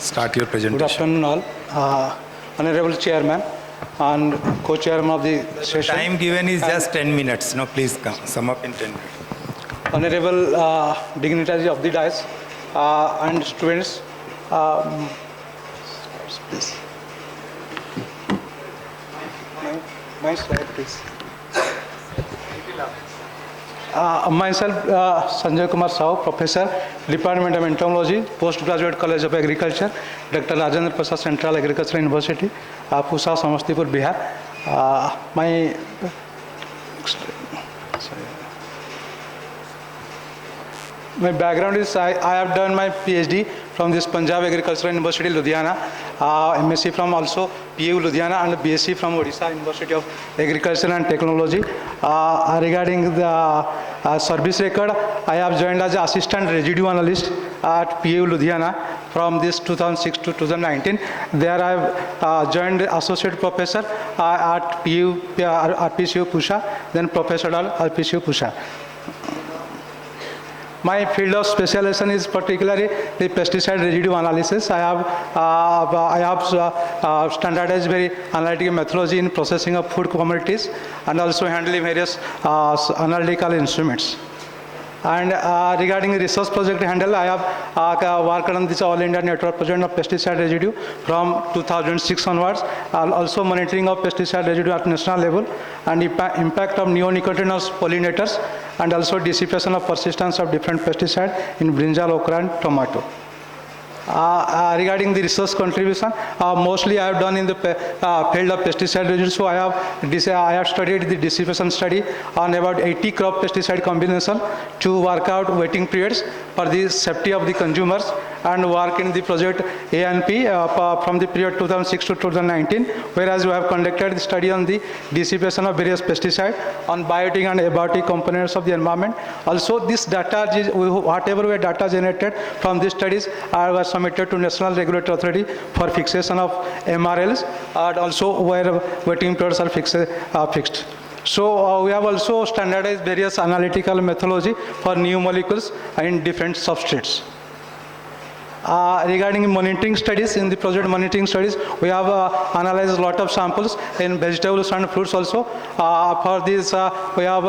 start your presentation. Good afternoon all. Honorable Chairman and Co-Chairman of the session. Time given is just 10 minutes. No, please come, sum up in 10 minutes. Honorable dignitaries of the dais and students. Please. My slide, please. Myself, Sanjay Kumar Sahu, Professor, Department of Entomology, Postgraduate College of Agriculture, Dr. Rajendra Prasad Central Agricultural University, Pusa, Samastipur, Bihar. My background is I have done my PhD from this Punjab Agricultural University, Ludhiana, MSc from also PU Ludhiana and BSc from Odisha University of Agriculture and Technology. Regarding the service record, I have joined as Assistant Residue Analyst at PU Ludhiana from this 2006 to 2019. There I have joined Associate Professor at RPCU Pusha, then Professor at RPCU Pusha. My field of specialization is particularly the pesticide residue analysis. I have standardized very analytical methodology in processing of food commodities and also handling various analytical instruments. And regarding the research project handle, I have worked on this All India Network project of pesticide residue from 2006 onwards. Also monitoring of pesticide residue at national level and impact of neonicotinoid pollinators and also dissipation of persistence of different pesticides in brinjal, okra and tomato. Regarding the research contribution, mostly I have done in the field of pesticide residue. So I have studied the dissipation study on about 80 crop pesticide combination to work out waiting periods for the safety of the consumers and work in the project A&P from the period 2006 to 2019, whereas we have conducted the study on the dissipation of various pesticides on biotic and abiotic components of the environment. Also, this data, whatever we data generated from these studies are submitted to National Regulatory Authority for fixation of MRLs and also where waiting periods are fixed. So we have also standardized various analytical methodology for new molecules in different substrates. Regarding monitoring studies, in the project monitoring studies, we have analyzed a lot of samples in vegetables and fruits also. For this, we have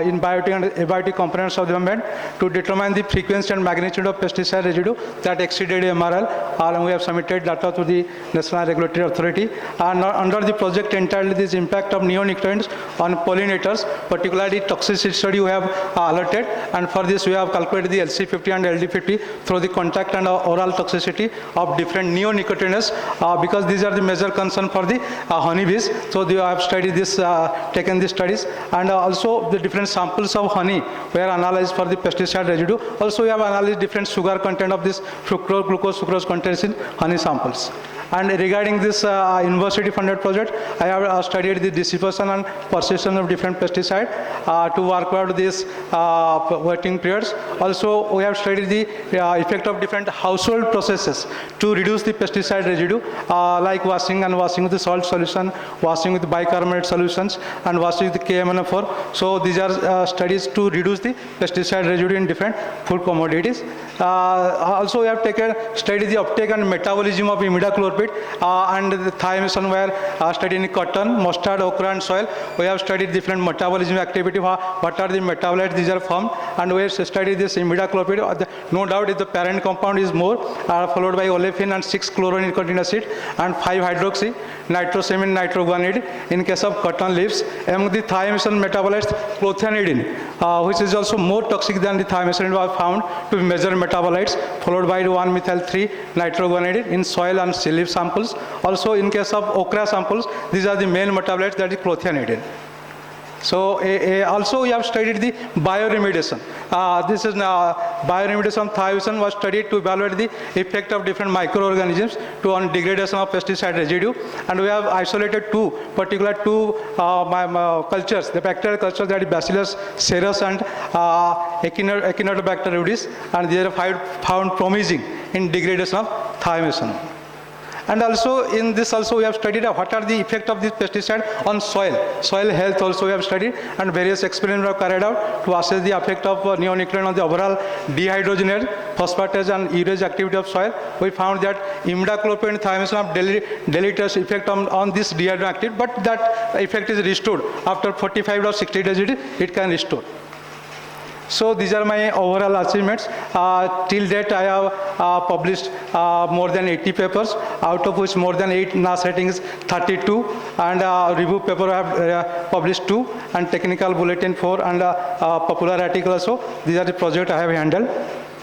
in biotic and abiotic components of the environment to determine the frequency and magnitude of pesticide residue that exceeded MRL. And we have submitted data to the National Regulatory Authority. And under the project entirely, this impact of neonicotinoids on pollinators, particularly toxicity study we have alerted. And for this, we have calculated the LC50 and LD50 through the contact and oral toxicity of different neonicotinoids because these are the major concern for the honeybees. So they have studied this, taken these studies, and also the different samples of honey were analyzed for the pesticide residue. Also we have analyzed different sugar content of this fructose, glucose, sucrose contents in honey samples. And regarding this university funded project, I have studied the dissipation and persistence of different pesticides to work out these waiting periods. Also, we have studied the effect of different household processes to reduce the pesticide residue, like washing with the salt solution, washing with bicarbonate solutions, and washing with the KMNO4. So these are studies to reduce the pesticide residue in different food commodities. Also, we have studied the uptake and metabolism of imidacloprid and the thiamine were studied in cotton, mustard, okra and soil. We have studied different metabolism activity, what are the metabolites these are formed, and we have studied this imidacloprid. No doubt if the parent compound is more, followed by olefin and 6-chloronicotinic acid and 5-hydroxy, nitrosamine, nitroguanide. In case of cotton leaves, among the thiamine metabolites, clothianidin, which is also more toxic than the thiamine, was found to be major metabolites, followed by 1-methyl-3 nitroguanide in soil and sea leaf samples. Also in case of okra samples, these are the main metabolites, that is clothianidin. So also we have studied the bioremediation. This is bioremediation thiamine was studied to evaluate the effect of different microorganisms on degradation of pesticide residue, and we have isolated two cultures, the bacterial cultures, that is Bacillus cereus and Echinocobacter viridis, and they are found promising in degradation of thiamine. And also in this also we have studied what are the effect of this pesticide on soil health also we have studied, and various experiments were carried out to assess the effect of neonicotinoid on the overall dehydrogenase, phosphatase and urease activity of soil. We found that imidacloprid and thiamine have deleterious effect on this dehydrogenase activity, but that effect is restored after 45 or 60 days it can restore. So these are my overall achievements. Till date I have published more than 80 papers, out of which more than 8 NAS ratings 32, and review paper I have published 2, and technical bulletin 4, and popular article also. These are the projects I have handled.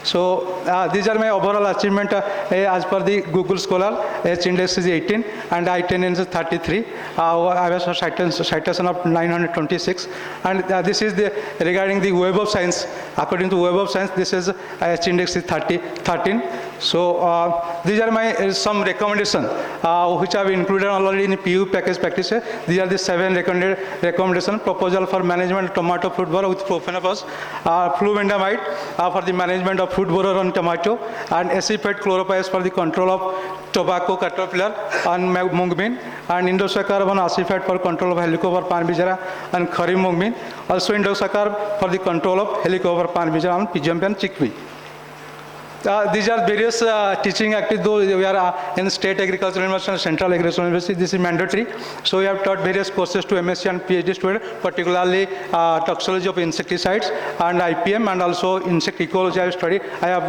So these are my overall achievement as per the Google Scholar. H index is 18 and I-10 is 33. I have a citation of 926, and this is regarding the Web of Science. According to Web of Science, this is H index is 13. So these are my some recommendations which I have included already in PU package practices. These are the 7 recommended recommendations. Proposal for management of tomato fruit borer with profenopause, fluindamide for the management of fruit borer on tomato, and acifed chlorophyll for the control of tobacco caterpillar on mung bean, and indosaccharib acifed for control of Helicoverpa parmigiana and kharif mung bean. Also indosaccharib for the control of Helicoverpa parmigiana on pigeon and chickpea. These are various teaching activities, though we are in State Agricultural University and Central Agricultural University. This is mandatory. So we have taught various courses to MSc and PhD students, particularly toxicology of insecticides and IPM, and also insect ecology I have studied. I have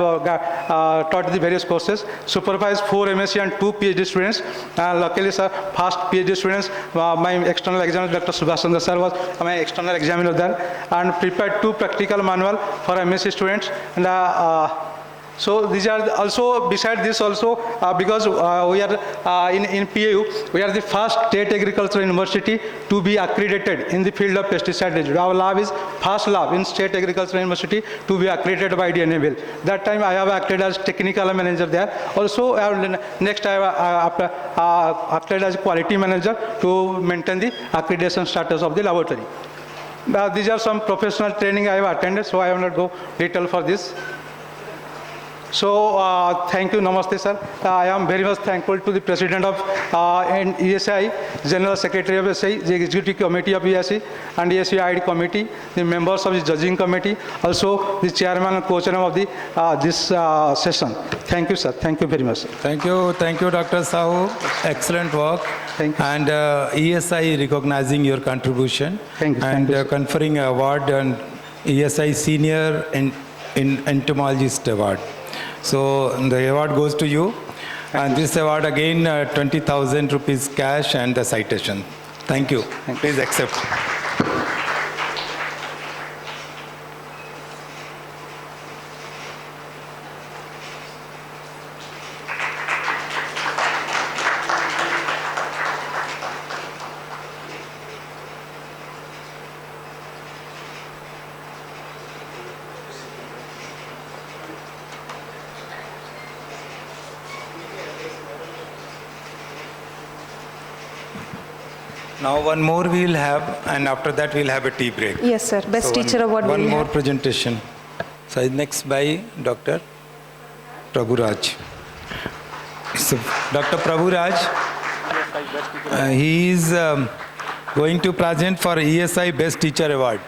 taught the various courses, supervised 4 MSc and 2 PhD students. Luckily, sir, first PhD students, my external examiner, Dr. Subhash Chandra sir, was my external examiner there, and prepared 2 practical manual for MSc students. And so these are also, beside this also, because we are in PAU, we are the first state agricultural university to be accredited in the field of pesticide residue. Our lab is first lab in state agricultural university to be accredited by DNABL. That time I have acted as technical manager there. Also next I have acted as quality manager to maintain the accreditation status of the laboratory. These are some professional training I have attended, so I will not go detail for this. So thank you, Namaste sir. I am very much thankful to the President of ESI, General Secretary of ESI, the Executive Committee of ESI and ESI ID Committee, the members of the Judging Committee, also the Chairman and Co-Chairman of the this session. Thank you, sir. Thank you very much, sir. Thank you, Dr. Sahu. Excellent work. Thank you. And ESI recognizing your contribution. Thank you. And Thank you, conferring award on ESI Senior Entomologist Award. So the award goes to you, and this award again 20,000 rupees cash and the citation. Thank you. Please accept. Now one more we will have, and after that we will have a tea break. Yes, sir. Best teacher award we One will more have. presentation. So next by Dr. Prabhuraj. So Dr. Prabhuraj, he is going to present for ESI Best Teacher Award.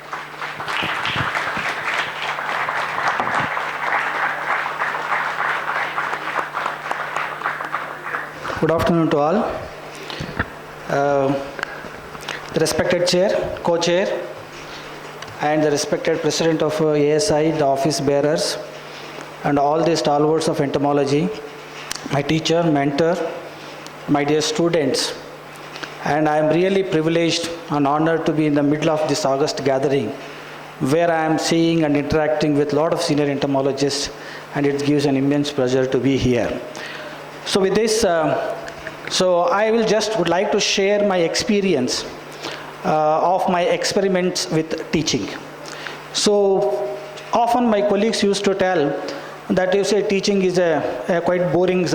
Good afternoon to all. The respected chair, co-chair, and the respected president of ASI, the office bearers, and all the stalwarts of entomology, my teacher, mentor, my dear students, and I am really privileged and honored to be in the middle of this August gathering, where I am seeing and interacting with a lot of senior entomologists, and it gives an immense pleasure to be here. So with this, I would like to share my experience of my experiments with teaching. So often my colleagues used to tell that you say teaching is a quite boring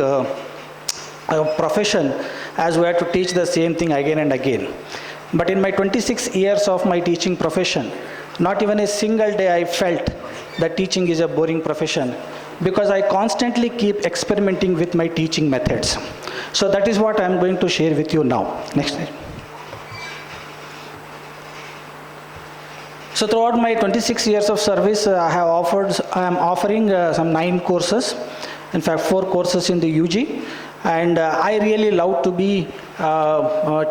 profession, as we have to teach the same thing again and again. But in my 26 years of my teaching profession, not even a single day I felt that teaching is a boring profession, because I constantly keep experimenting with my teaching methods. So that is what I am going to share with you now. Next slide. So throughout my 26 years of service, I am offering some 9 courses, in fact 4 courses in the UG, and I really love to be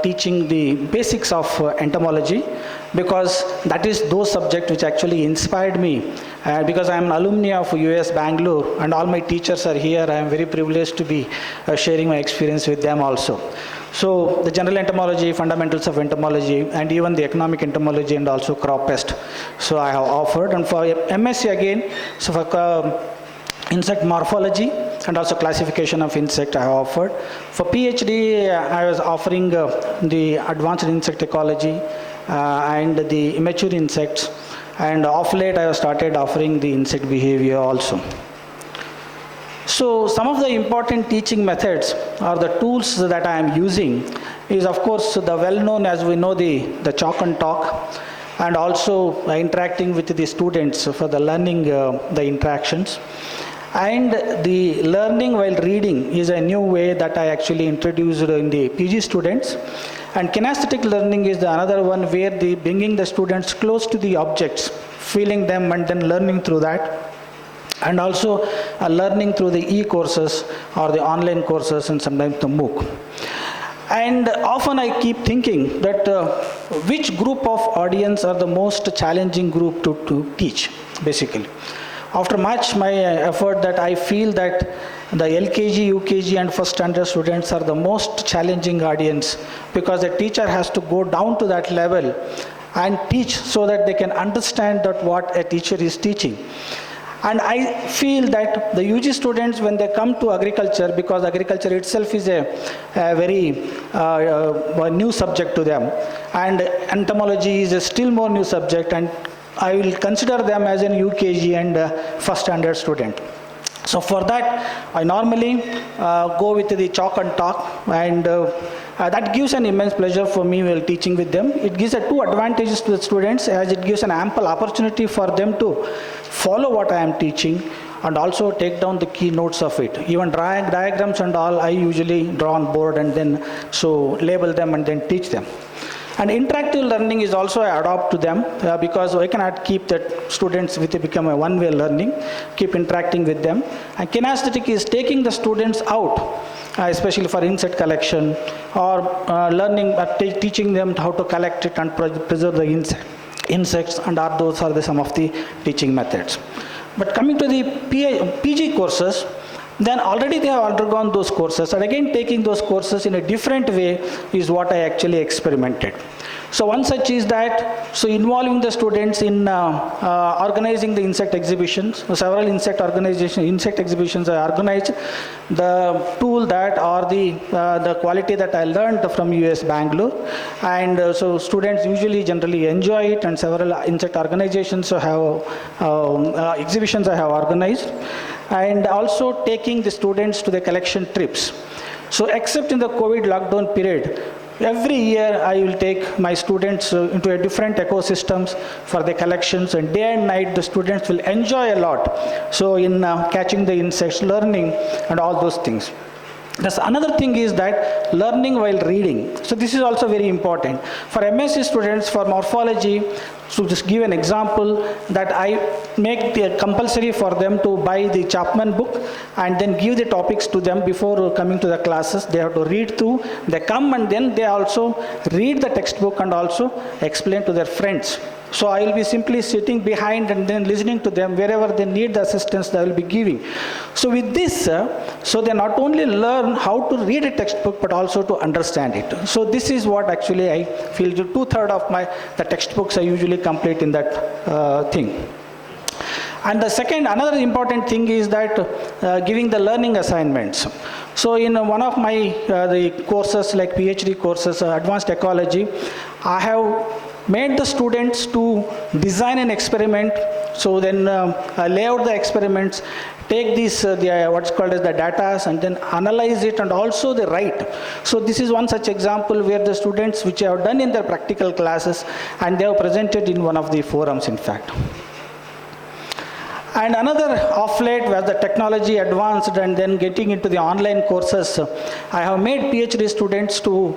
teaching the basics of entomology, because that is those subjects which actually inspired me. Because I am an alumni of US Bangalore and all my teachers are here, I am very privileged to be sharing my experience with them also. So the general entomology, fundamentals of entomology, and even the economic entomology and also crop pest. So I have offered, and for MSc again, so for insect morphology and also classification of insect I have offered. For PhD, I was offering the advanced insect ecology and the immature insects, and of late I have started offering the insect behavior also. So some of the important teaching methods or the tools that I am using is, of course, the well-known, as we know, the chalk and talk, and also interacting with the students for the learning, the interactions. And the learning while reading is a new way that I actually introduced in the PG students. And kinesthetic learning is the another one where the bringing the students close to the objects, feeling them and then learning through that. And also learning through the e-courses or the online courses and sometimes the MOOC. And often I keep thinking that which group of audience are the most challenging group to teach, basically. After much my effort, that I feel that the LKG, UKG and first standard students are the most challenging audience, because the teacher has to go down to that level and teach so that they can understand that what a teacher is teaching. And I feel that the UG students, when they come to agriculture, because agriculture itself is a very new subject to them, and entomology is a still more new subject, and I will consider them as an UKG and first standard student. So for that, I normally go with the chalk and talk, and that gives an immense pleasure for me while teaching with them. It gives 2 advantages to the students, as it gives an ample opportunity for them to follow what I am teaching and also take down the key notes of it. Even diagrams and all, I usually draw on board and then so label them and then teach them. And interactive learning is also I adopt to them, because I cannot keep that students with become a one-way learning, keep interacting with them. And kinesthetic is taking the students out, especially for insect collection or learning, teaching them how to collect it and preserve the insects, and those are some of the teaching methods. But coming to the PG courses, then already they have undergone those courses, and again taking those courses in a different way is what I actually experimented. So one such is that, so involving the students in organizing the insect exhibitions. So several insect exhibitions I organized. The tool that or the quality that I learned from US Bangalore, and so students usually generally enjoy it, and several insect organizations have exhibitions I have organized, and also taking the students to the collection trips. So except in the COVID lockdown period, every year I will take my students into a different ecosystems for the collections, and day and night the students will enjoy a lot. So in catching the insects, learning and all those things. That's another thing is that learning while reading. So this is also very important. For MSc students, for morphology, so just give an example that I make it compulsory for them to buy the Chapman book and then give the topics to them before coming to the classes. They have to read through, they come and then they also read the textbook and also explain to their friends. So I will be simply sitting behind and then listening to them. Wherever they need the assistance, I will be giving. So with this, so they not only learn how to read a textbook, but also to understand it. So this is what actually I feel 2/3 of the textbooks I usually complete in that thing. And the second, another important thing is that giving the learning assignments. So in one of my the courses like PhD courses, advanced ecology, I have made the students to design an experiment. So then lay out the experiments, take these what's called as the data, and then analyze it, and also they write. So this is one such example where the students, which have done in their practical classes, and they have presented in one of the forums, in fact. And another of late, where the technology advanced and then getting into the online courses, I have made PhD students to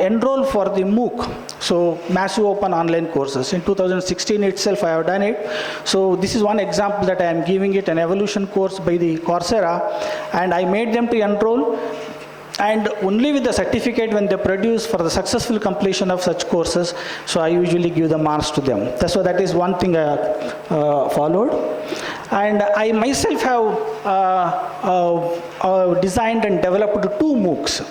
enroll for the MOOC, so massive open online courses. In 2016 itself, I have done it. So this is one example that I am giving it, an evolution course by the Coursera, and I made them to enroll. And only with the certificate when they produce for the successful completion of such courses, so I usually give the marks to them. So that is one thing I followed. And I myself have designed and developed 2 MOOCs.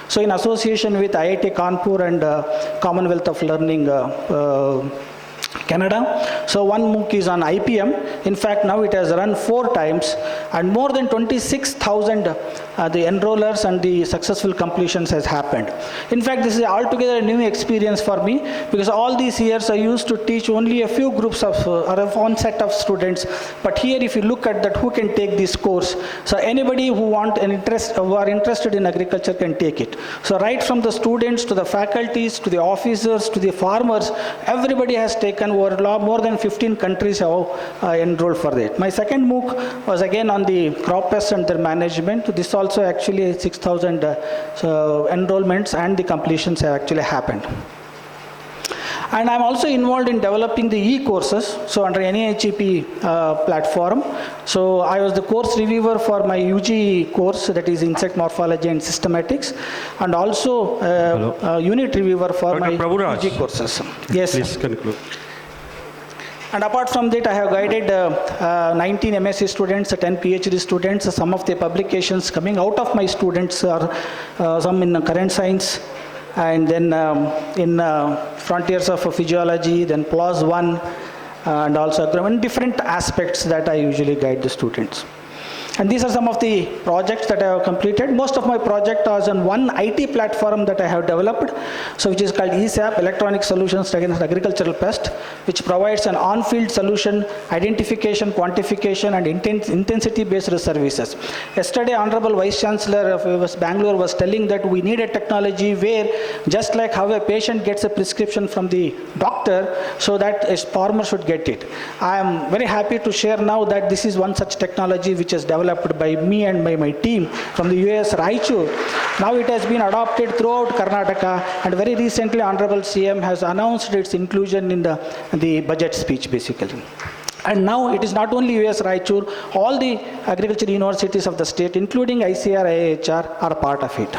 So in association with IIT Kanpur and Commonwealth of Learning Canada. So one MOOC is on IPM. In fact, now it has run 4 times, and more than 26,000 the enrollers and the successful completions has happened. In fact, this is altogether a new experience for me, because all these years I used to teach only a few groups of or one set of students. But here, if you look at that, who can take this course? So anybody who who are interested in agriculture can take it. So right from the students to the faculties to the officers to the farmers, everybody has taken over. More than 15 countries have enrolled for it. My second MOOC was again on the crop pests and their management. This also actually 6,000 enrollments and the completions have actually happened. And I'm also involved in developing the e-courses, so under NAHEP platform. So I was the course reviewer for my UG course, that is Insect Morphology and Systematics, and also unit reviewer for my UG courses. Yes. Please conclude. And apart from that, I have guided 19 MSc students, 10 PhD students. Some of the publications coming out of my students are some in current science, and then in frontiers of physiology, then PLOS 1, and also in different aspects that I usually guide the students. And these are some of the projects that I have completed. Most of my project was on one IT platform that I have developed, so which is called ESAP, Electronic Solutions Against Agricultural Pest, which provides an on-field solution, identification, quantification, and intensity-based services. Yesterday, Honorable Vice Chancellor of Bangalore was telling that we need a technology where, just like how a patient gets a prescription from the doctor, so that a farmer should get it. I am very happy to share now that this is one such technology which is developed by me and by my team from the US Raichur. Now it has been adopted throughout Karnataka, and very recently Honorable CM has announced its inclusion in the budget speech basically. And now it is not only US Raichur, all the agriculture universities of the state, including ICR, IIHR, are part of it.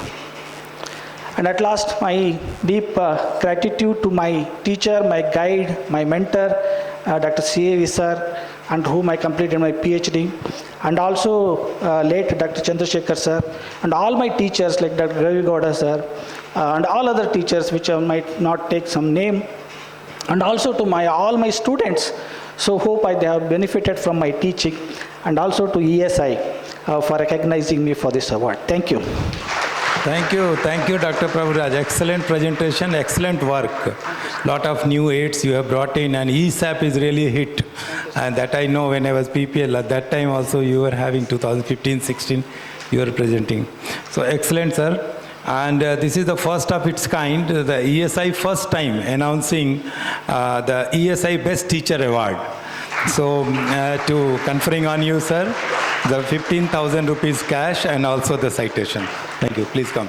And at last, my deep gratitude to my teacher, my guide, my mentor, Dr. C.A.V. sir, and whom I completed my PhD, and also late Dr. Chandrasekhar sir, and all my teachers like Dr. Ravi Gowda sir, and all other teachers which I might not take some name, and also to all my students. So hope they have benefited from my teaching, and also to ESI for recognizing me for this award. Thank you. Thank you, Dr. Prabhuraj. Excellent presentation, excellent work. Lot of new aids you have brought in, and ESAP is really a hit. And that I know when I was PPL, at that time also you were having 2015-16, you were presenting. So excellent, sir. And this is the first of its kind, the ESI first time announcing the ESI Best Teacher Award. So to conferring on you, sir, the 15,000 rupees cash and also the citation. Thank you. Please come.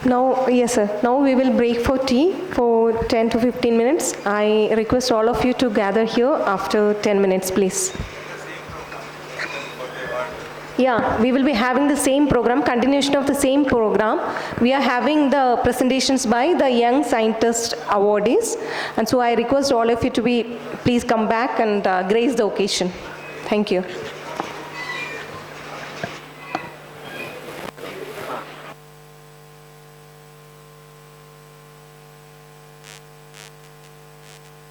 Now, yes sir, now we will break for tea for 10 to 15 minutes. I request all of you to gather here after 10 minutes, please. Yeah, we will be having the same program, continuation of the same program. We are having the presentations by the Young Scientist Awardees. And so I request all of you to please come back and grace the occasion. Thank you.